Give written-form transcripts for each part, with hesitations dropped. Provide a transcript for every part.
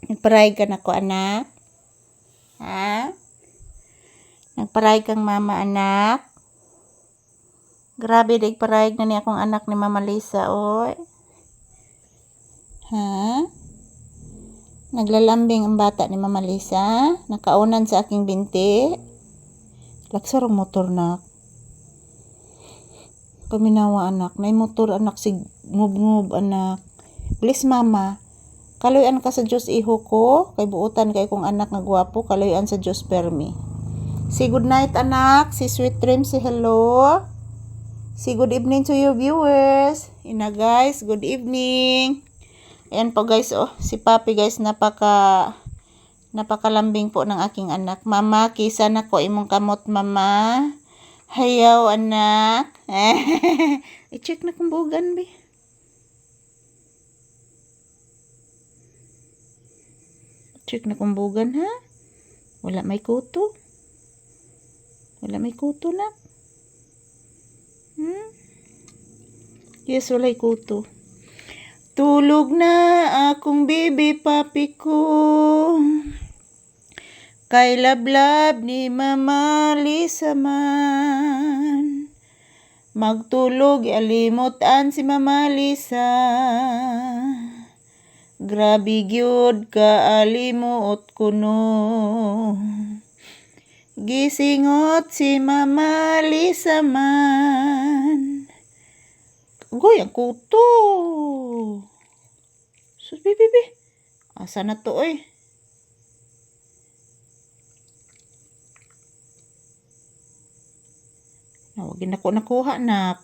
Nagparay ka na ko, anak? Ha? Nagparay kang mama, anak? Grabe, nagparay na ni akong anak ni Mama Lisa, oy. Ha? Naglalambing ang bata ni Mama Lisa? Nakaunan sa aking binti? Laksar ang motor, nak. Paminawa, anak. Nay motor, anak. Ngub-ngub, anak. Please, mama. Kaloyan ka sa Diyos, iho ko. Kay buutan kay kong anak nga gwapo. Kaloyan sa Diyos, permi. Say good night, anak. Si Sweet Dream, say hello. Say good evening to your viewers. Ina, guys. Good evening. Ayan po, guys. Oh, si Papi, guys. Napakalambing po ng aking anak. Mama, kisa na ko imong kamot, mama. Hayaw, anak. I-check na kung bugan, be. Check na kung bugan, ha? Wala may kuto. Wala may kuto, na. Yes, wala'y kuto. Tulog na akong baby papi ko. Kay lablab ni Mama Lisa man. Magtulog, alimutan si Mama Lisa. Grabe gyud ka alimuot kuno. Gisingot si Mama Lisa man. Goy, ang kuto. Sus, bibi. Asa na to, oy? Nawagin ako nakuha, nak.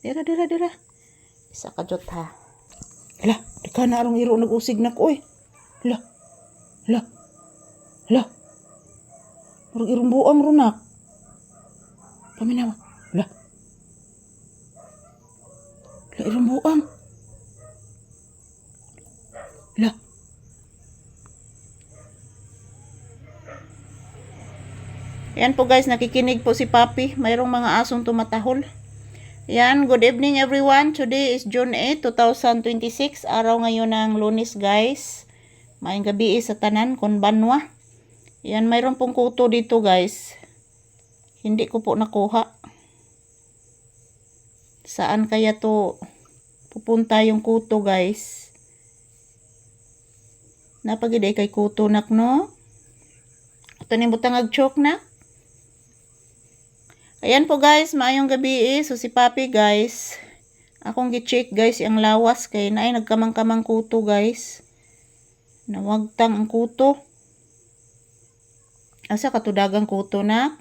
Dira. Isa ka jot, ha. Hala, di ka na arong iro nag-usig, nak, oy. Hala. Marang irong buang ro, nak. Paminawa. Hala, irong buang. Hala. Yan po, guys, nakikinig po si Papi. Mayroong mga asong tumatahol. Yan, good evening everyone. Today is June 8, 2026. Araw ngayon ng Lunes, guys. Maayong gabi sa tanan, Konbanwa. Yan, mayroon pong kuto dito, guys. Hindi ko po nakuha. Saan kaya to pupunta yung kuto, guys? Napagiday kay kuto, nak, no? Ito ni butang chok, na. Ayan po, guys, maayong gabi. So si Papi, guys, akong gi-check, guys, ang lawas kay naay nagkamang-kamang kuto, guys. Nawagtang ang kuto. Asa katudagang kuto, na?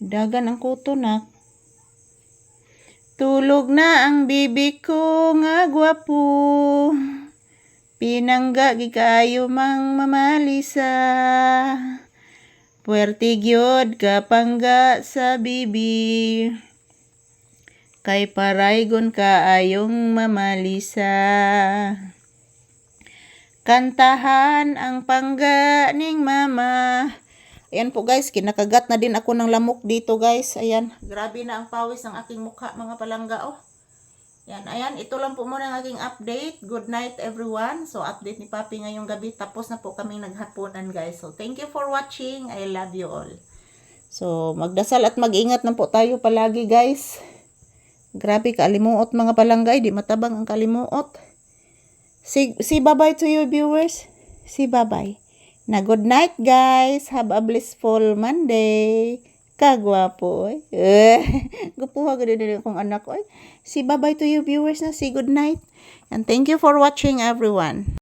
Dagan ang kuto, na. Tulog na ang bibi ko nga gwapo. Pinangga gikayo mang Mama Lisa. Puwerte gyud kapangga sa bibi. Kay paraygon kaayong Mama Lisa. Kantahan ang pangga ning mama. Ayan po, guys, kinakagat na din ako ng lamok dito, guys. Ayan, grabe na ang pawis ng aking mukha, mga palangga, oh. Ayan, ito lang po muna ang aking update. Good night, everyone. So, update ni Papi ngayong gabi. Tapos na po kaming naghapunan, guys. So, thank you for watching. I love you all. So, magdasal at mag-ingat na po tayo palagi, guys. Grabe, kalimuot mga palanggay. Di matabang ang kalimuot. Say bye-bye to your viewers. Say bye-bye. Na good night, guys. Have a blissful Monday. Kagwapo, gupuha gud din akong anak, oy. Say bye-bye to you viewers na. Say good night. And thank you for watching, everyone.